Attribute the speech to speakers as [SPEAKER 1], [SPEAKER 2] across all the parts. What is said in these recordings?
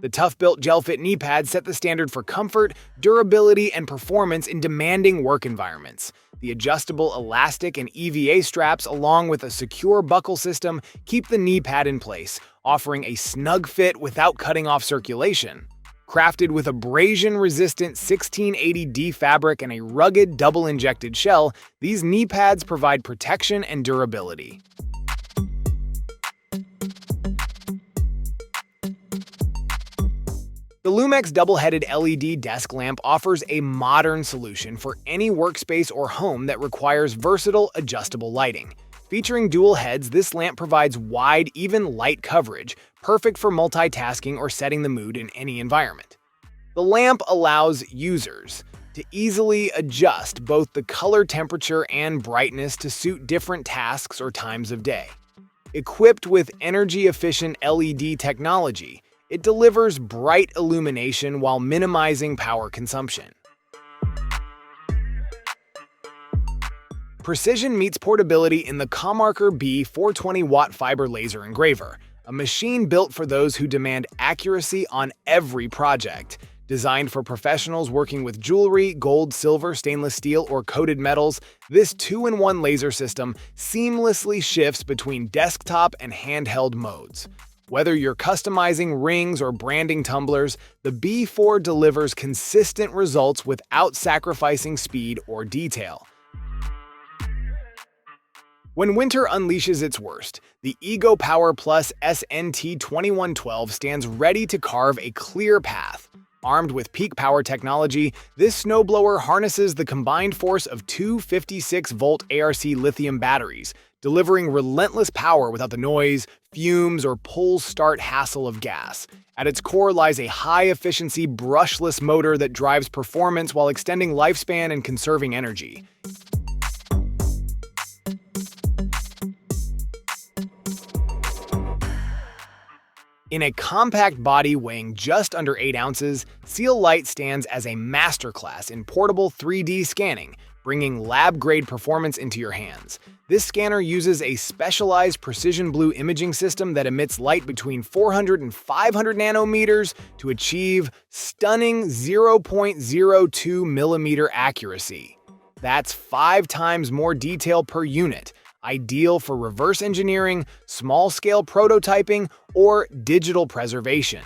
[SPEAKER 1] The tough-built gel-fit knee pads set the standard for comfort, durability, and performance in demanding work environments. The adjustable elastic and EVA straps, along with a secure buckle system, keep the knee pad in place, offering a snug fit without cutting off circulation. Crafted with abrasion-resistant 1680D fabric and a rugged double-injected shell, these knee pads provide protection and durability. The Lumex double-headed LED desk lamp offers a modern solution for any workspace or home that requires versatile, adjustable lighting. Featuring dual heads, this lamp provides wide, even light coverage, perfect for multitasking or setting the mood in any environment. The lamp allows users to easily adjust both the color temperature and brightness to suit different tasks or times of day. Equipped with energy-efficient LED technology, it delivers bright illumination while minimizing power consumption. Precision meets portability in the Comarker B 420-watt fiber laser engraver, a machine built for those who demand accuracy on every project. Designed for professionals working with jewelry, gold, silver, stainless steel, or coated metals, this 2-in-1 laser system seamlessly shifts between desktop and handheld modes. Whether you're customizing rings or branding tumblers, the B4 delivers consistent results without sacrificing speed or detail. When winter unleashes its worst, the Ego Power Plus SNT2112 stands ready to carve a clear path. Armed with peak power technology, this snowblower harnesses the combined force of two 56-volt ARC lithium batteries, delivering relentless power without the noise, fumes, or pull-start hassle of gas. At its core lies a high-efficiency brushless motor that drives performance while extending lifespan and conserving energy. In a compact body weighing just under 8 ounces, Seal Light stands as a masterclass in portable 3D scanning, bringing lab-grade performance into your hands. This scanner uses a specialized precision blue imaging system that emits light between 400 and 500 nanometers to achieve stunning 0.02 millimeter accuracy. That's 5 times more detail per unit, ideal for reverse engineering, small-scale prototyping, or digital preservation.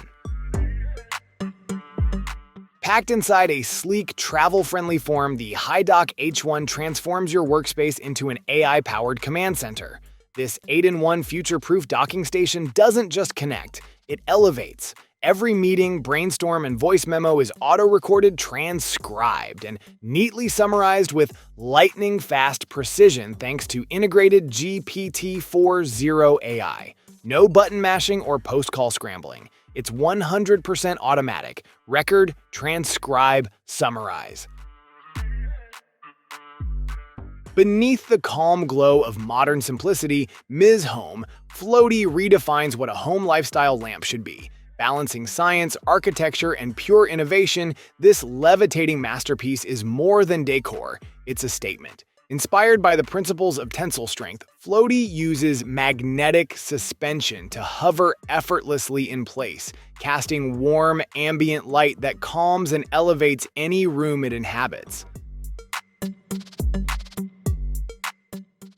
[SPEAKER 1] Packed inside a sleek, travel-friendly form, the HiDock H1 transforms your workspace into an AI-powered command center. This 8-in-1 future-proof docking station doesn't just connect, it elevates. Every meeting, brainstorm, and voice memo is auto-recorded, transcribed, and neatly summarized with lightning-fast precision thanks to integrated GPT-4o AI. No button mashing or post-call scrambling. It's 100% automatic. Record, transcribe, summarize. Beneath the calm glow of modern simplicity, Ms. Home Floaty redefines what a home lifestyle lamp should be. Balancing science, architecture, and pure innovation, this levitating masterpiece is more than decor, it's a statement. Inspired by the principles of tensile strength, Floaty uses magnetic suspension to hover effortlessly in place, casting warm, ambient light that calms and elevates any room it inhabits.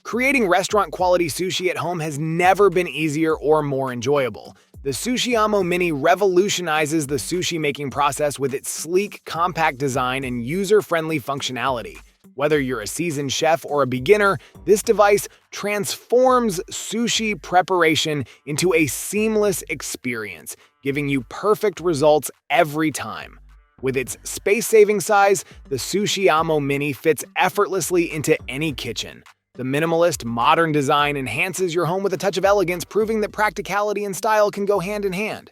[SPEAKER 1] Creating restaurant-quality sushi at home has never been easier or more enjoyable. The Sushi Mini revolutionizes the sushi-making process with its sleek, compact design and user-friendly functionality. Whether you're a seasoned chef or a beginner, this device transforms sushi preparation into a seamless experience, giving you perfect results every time. With its space-saving size, the Sushi Mini fits effortlessly into any kitchen. The minimalist, modern design enhances your home with a touch of elegance, proving that practicality and style can go hand in hand.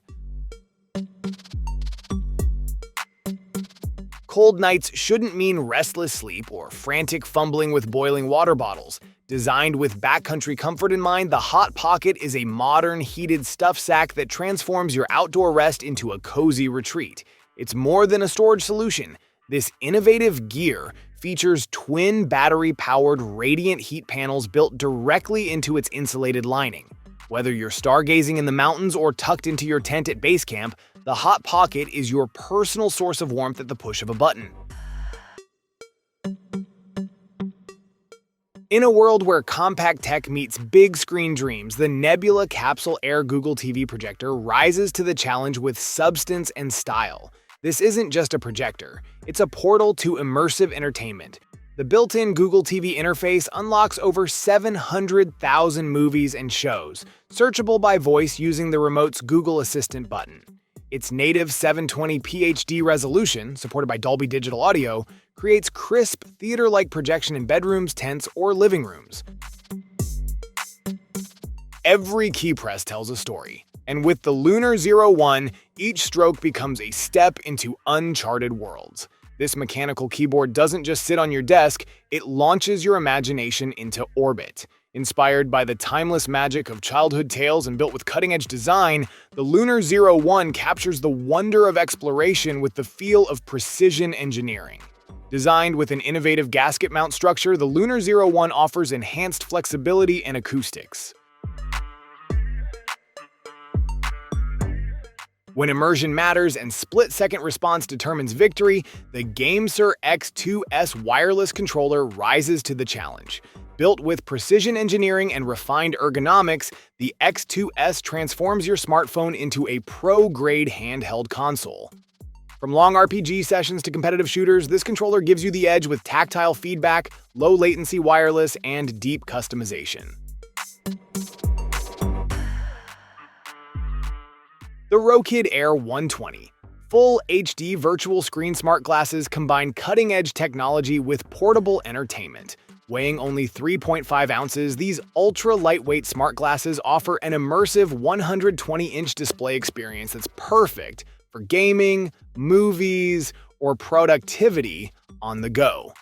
[SPEAKER 1] Cold nights shouldn't mean restless sleep or frantic fumbling with boiling water bottles. Designed with backcountry comfort in mind, the Hot Pocket is a modern, heated stuff sack that transforms your outdoor rest into a cozy retreat. It's more than a storage solution. This innovative gear features twin battery-powered radiant heat panels built directly into its insulated lining. Whether you're stargazing in the mountains or tucked into your tent at base camp, The Hot Pocket is your personal source of warmth at the push of a button. In a world where compact tech meets big screen dreams, the Nebula Capsule Air Google TV projector rises to the challenge with substance and style. This isn't just a projector, it's a portal to immersive entertainment. The built-in Google TV interface unlocks over 700,000 movies and shows, searchable by voice using the remote's Google Assistant button. Its native 720p HD resolution, supported by Dolby Digital Audio, creates crisp, theater-like projection in bedrooms, tents, or living rooms. Every key press tells a story, and with the Lunar 01, each stroke becomes a step into uncharted worlds. This mechanical keyboard doesn't just sit on your desk, it launches your imagination into orbit. Inspired by the timeless magic of childhood tales and built with cutting-edge design, the Lunar 01 captures the wonder of exploration with the feel of precision engineering. Designed with an innovative gasket mount structure, the Lunar 01 offers enhanced flexibility and acoustics. When immersion matters and split-second response determines victory, the GameSir X2S wireless controller rises to the challenge. Built with precision engineering and refined ergonomics, the X2S transforms your smartphone into a pro-grade handheld console. From long RPG sessions to competitive shooters, this controller gives you the edge with tactile feedback, low-latency wireless, and deep customization. The Rokid Air 120. Full HD virtual screen smart glasses combine cutting-edge technology with portable entertainment. Weighing only 3.5 ounces, these ultra-lightweight smart glasses offer an immersive 120-inch display experience that's perfect for gaming, movies, or productivity on the go.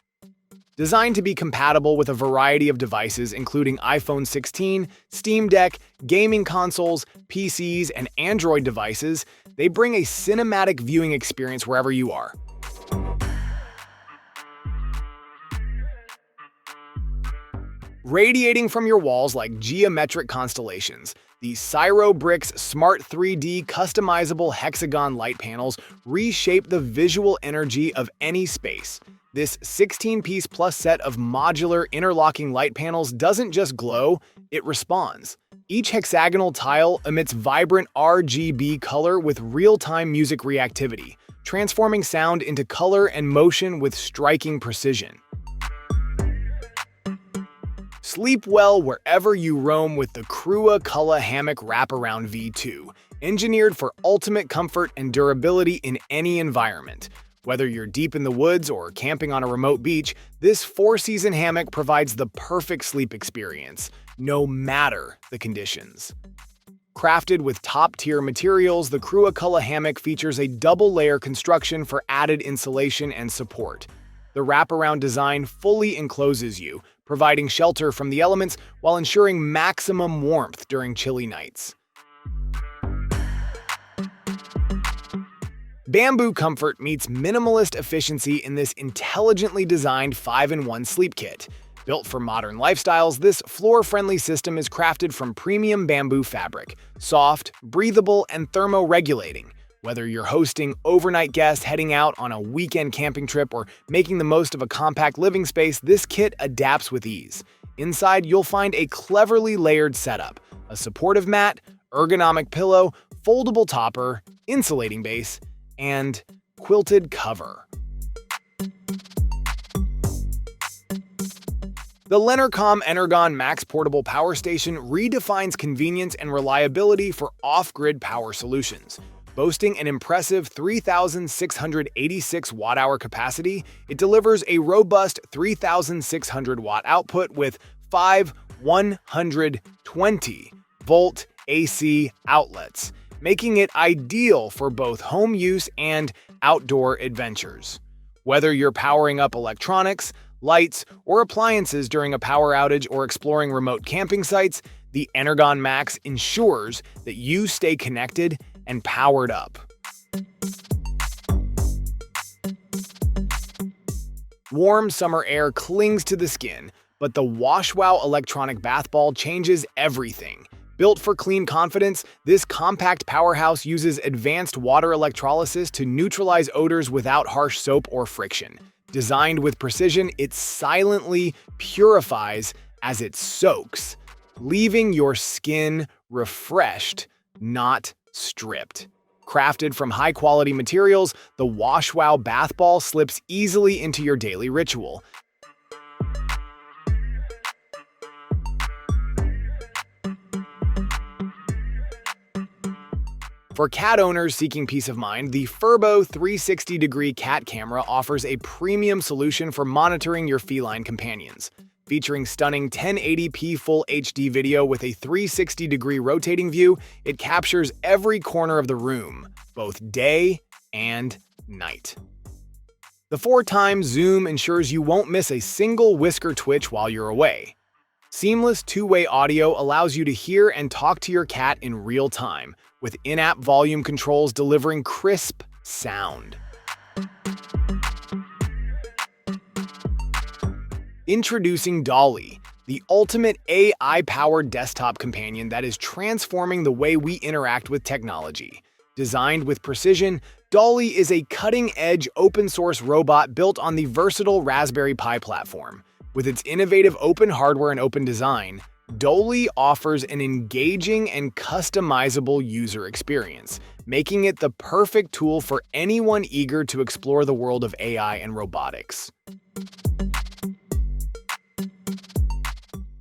[SPEAKER 1] Designed to be compatible with a variety of devices including iPhone 16, Steam Deck, gaming consoles, PCs, and Android devices, they bring a cinematic viewing experience wherever you are. Radiating from your walls like geometric constellations, the CyroBricks Smart 3D customizable hexagon light panels reshape the visual energy of any space. This 16-piece plus set of modular interlocking light panels doesn't just glow, it responds. Each hexagonal tile emits vibrant RGB color with real-time music reactivity, transforming sound into color and motion with striking precision. Sleep well wherever you roam with the Crua Cullah Hammock Wraparound V2, engineered for ultimate comfort and durability in any environment. Whether you're deep in the woods or camping on a remote beach, this four-season hammock provides the perfect sleep experience, no matter the conditions. Crafted with top-tier materials, the Crua Cullah Hammock features a double-layer construction for added insulation and support. The wraparound design fully encloses you, providing shelter from the elements while ensuring maximum warmth during chilly nights. Bamboo comfort meets minimalist efficiency in this intelligently designed 5-in-1 sleep kit. Built for modern lifestyles, this floor-friendly system is crafted from premium bamboo fabric, soft, breathable, and thermoregulating. Whether you're hosting overnight guests heading out on a weekend camping trip or making the most of a compact living space, this kit adapts with ease. Inside, you'll find a cleverly layered setup, a supportive mat, ergonomic pillow, foldable topper, insulating base, and quilted cover. The Lenercom Energon Max Portable Power Station redefines convenience and reliability for off-grid power solutions. Boasting an impressive 3,686 watt-hour capacity, it delivers a robust 3,600 watt output with 5 120-volt AC outlets, making it ideal for both home use and outdoor adventures. Whether you're powering up electronics, lights, or appliances during a power outage or exploring remote camping sites, the Energon Max ensures that you stay connected and powered up. Warm summer air clings to the skin, but the WashWow electronic bath ball changes everything. Built for clean confidence, this compact powerhouse uses advanced water electrolysis to neutralize odors without harsh soap or friction. Designed with precision, it silently purifies as it soaks, leaving your skin refreshed, not stripped. Crafted from high-quality materials, the Wash Wow bath ball slips easily into your daily ritual. For cat owners seeking peace of mind, the Furbo 360-degree cat camera offers a premium solution for monitoring your feline companions. Featuring stunning 1080p Full HD video with a 360-degree rotating view, it captures every corner of the room, both day and night. The 4x zoom ensures you won't miss a single whisker twitch while you're away. Seamless two-way audio allows you to hear and talk to your cat in real time, with in-app volume controls delivering crisp sound. Introducing Dolly, the ultimate AI-powered desktop companion that is transforming the way we interact with technology. Designed with precision, Dolly is a cutting-edge open-source robot built on the versatile Raspberry Pi platform. With its innovative open hardware and open design, Dolly offers an engaging and customizable user experience, making it the perfect tool for anyone eager to explore the world of AI and robotics.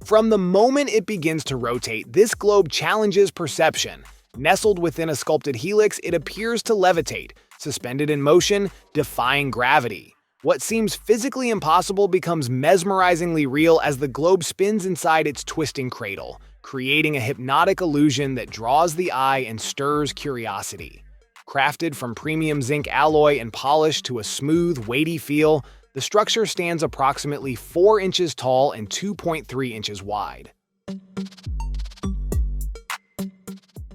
[SPEAKER 1] From the moment it begins to rotate, this globe challenges perception. Nestled within a sculpted helix, it appears to levitate, suspended in motion, defying gravity. What seems physically impossible becomes mesmerizingly real as the globe spins inside its twisting cradle, creating a hypnotic illusion that draws the eye and stirs curiosity. Crafted from premium zinc alloy and polished to a smooth, weighty feel, the structure stands approximately 4 inches tall and 2.3 inches wide.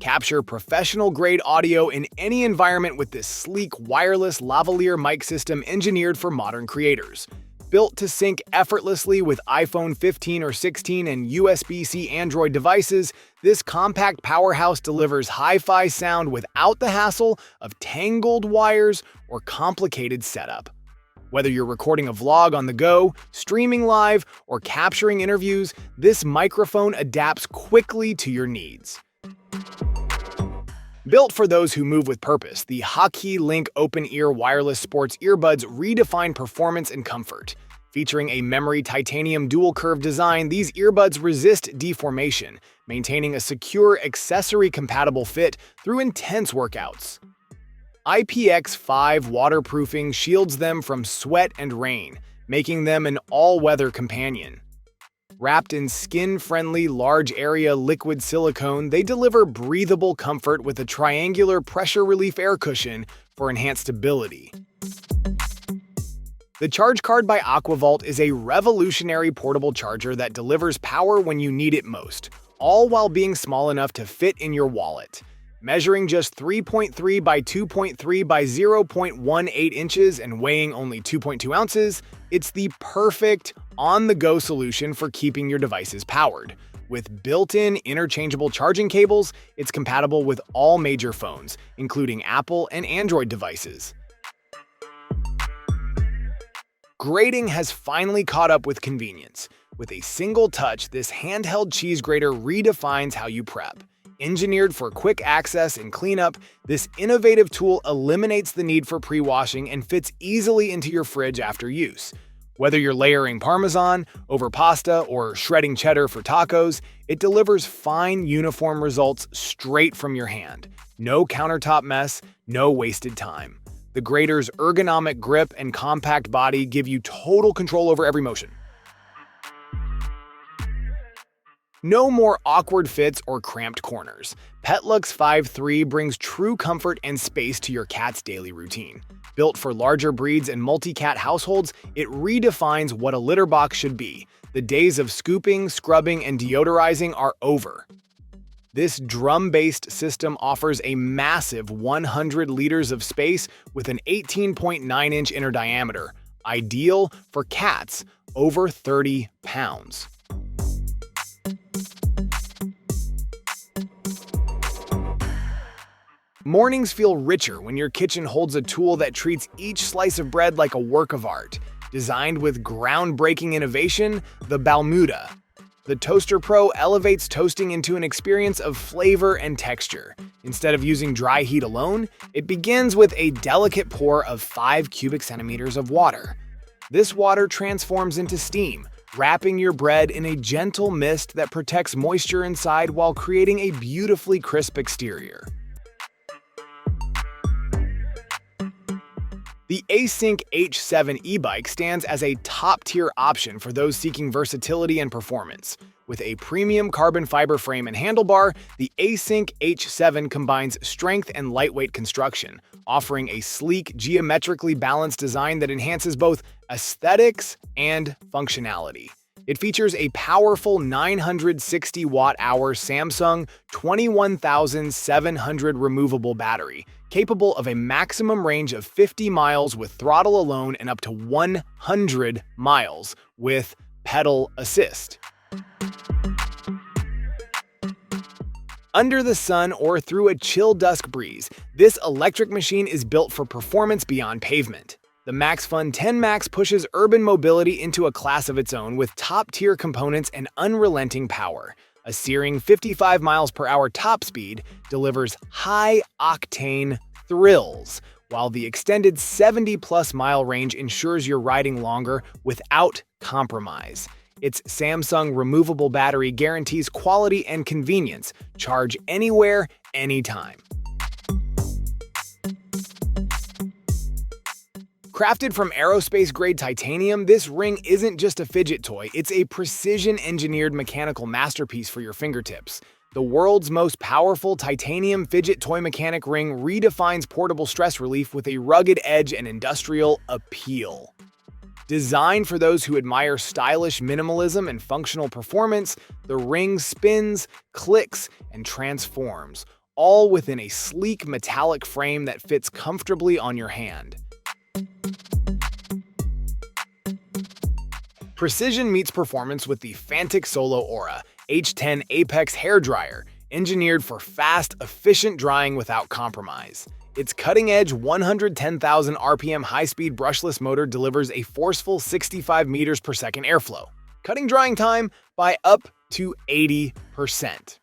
[SPEAKER 1] Capture professional-grade audio in any environment with this sleek wireless lavalier mic system engineered for modern creators. Built to sync effortlessly with iPhone 15 or 16 and USB-C Android devices, this compact powerhouse delivers hi-fi sound without the hassle of tangled wires or complicated setup. Whether you're recording a vlog on the go, streaming live, or capturing interviews, this microphone adapts quickly to your needs. Built for those who move with purpose, the Hockey Link open-ear wireless sports earbuds redefine performance and comfort. Featuring a memory titanium dual-curve design, these earbuds resist deformation, maintaining a secure accessory-compatible fit through intense workouts. IPX5 waterproofing shields them from sweat and rain, making them an all-weather companion. Wrapped in skin-friendly, large-area liquid silicone, they deliver breathable comfort with a triangular pressure relief air cushion for enhanced stability. The Charge Card by Aquavolt is a revolutionary portable charger that delivers power when you need it most, all while being small enough to fit in your wallet. Measuring just 3.3 by 2.3 by 0.18 inches and weighing only 2.2 ounces, it's the perfect on-the-go solution for keeping your devices powered. With built-in interchangeable charging cables, it's compatible with all major phones, including Apple and Android devices. Grating has finally caught up with convenience. With a single touch, this handheld cheese grater redefines how you prep. Engineered for quick access and cleanup, this innovative tool eliminates the need for pre-washing and fits easily into your fridge after use. Whether you're layering Parmesan over pasta or shredding cheddar for tacos, it delivers fine, uniform results straight from your hand. No countertop mess, no wasted time. The grater's ergonomic grip and compact body give you total control over every motion. No more awkward fits or cramped corners. Petlux 5.3 brings true comfort and space to your cat's daily routine. Built for larger breeds and multi-cat households, it redefines what a litter box should be. The days of scooping, scrubbing, and deodorizing are over. This drum-based system offers a massive 100 liters of space with an 18.9-inch inner diameter, ideal for cats over 30 pounds. Mornings feel richer when your kitchen holds a tool that treats each slice of bread like a work of art. Designed with groundbreaking innovation, the Balmuda. The Toaster Pro elevates toasting into an experience of flavor and texture. Instead of using dry heat alone, it begins with a delicate pour of 5 cubic centimeters of water. This water transforms into steam, wrapping your bread in a gentle mist that protects moisture inside while creating a beautifully crisp exterior. The Async H7 e-bike stands as a top-tier option for those seeking versatility and performance. With a premium carbon fiber frame and handlebar, the Async H7 combines strength and lightweight construction, offering a sleek, geometrically balanced design that enhances both aesthetics and functionality. It features a powerful 960 watt-hour Samsung 21700 removable battery, capable of a maximum range of 50 miles with throttle alone and up to 100 miles with pedal assist. Under the sun or through a chill dusk breeze, this electric machine is built for performance beyond pavement. The MaxFun 10 Max pushes urban mobility into a class of its own with top-tier components and unrelenting power. A searing 55 miles per hour top speed delivers high-octane thrills, while the extended 70-plus mile range ensures you're riding longer without compromise. Its Samsung removable battery guarantees quality and convenience. Charge anywhere, anytime. Crafted from aerospace-grade titanium, this ring isn't just a fidget toy, it's a precision-engineered mechanical masterpiece for your fingertips. The world's most powerful titanium fidget toy mechanic ring redefines portable stress relief with a rugged edge and industrial appeal. Designed for those who admire stylish minimalism and functional performance, the ring spins, clicks, and transforms, all within a sleek metallic frame that fits comfortably on your hand. Precision meets performance with the Fantic Solo Aura H10 Apex hair dryer, engineered for fast, efficient drying without compromise. Its cutting-edge 110,000 RPM high-speed brushless motor delivers a forceful 65 meters per second airflow, cutting drying time by up to 80%.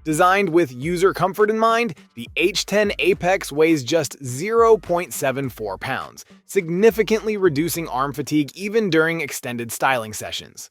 [SPEAKER 1] Designed with user comfort in mind, the H10 Apex weighs just 0.74 pounds, significantly reducing arm fatigue even during extended styling sessions.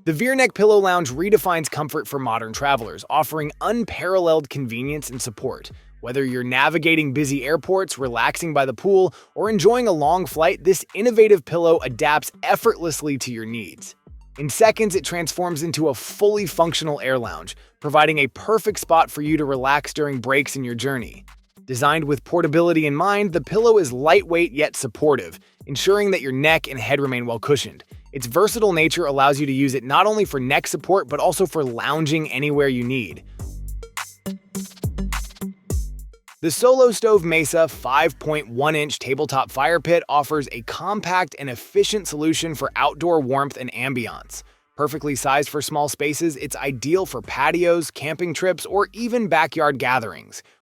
[SPEAKER 1] The V-neck Pillow Lounge redefines comfort for modern travelers, offering unparalleled convenience and support. Whether you're navigating busy airports, relaxing by the pool, or enjoying a long flight, this innovative pillow adapts effortlessly to your needs. In seconds, it transforms into a fully functional air lounge, providing a perfect spot for you to relax during breaks in your journey. Designed with portability in mind, the pillow is lightweight yet supportive, ensuring that your neck and head remain well cushioned. Its versatile nature allows you to use it not only for neck support, but also for lounging anywhere you need. The Solo Stove Mesa 5.1-inch tabletop fire pit offers a compact and efficient solution for outdoor warmth and ambiance. Perfectly sized for small spaces, it's ideal for patios, camping trips, or even backyard gatherings.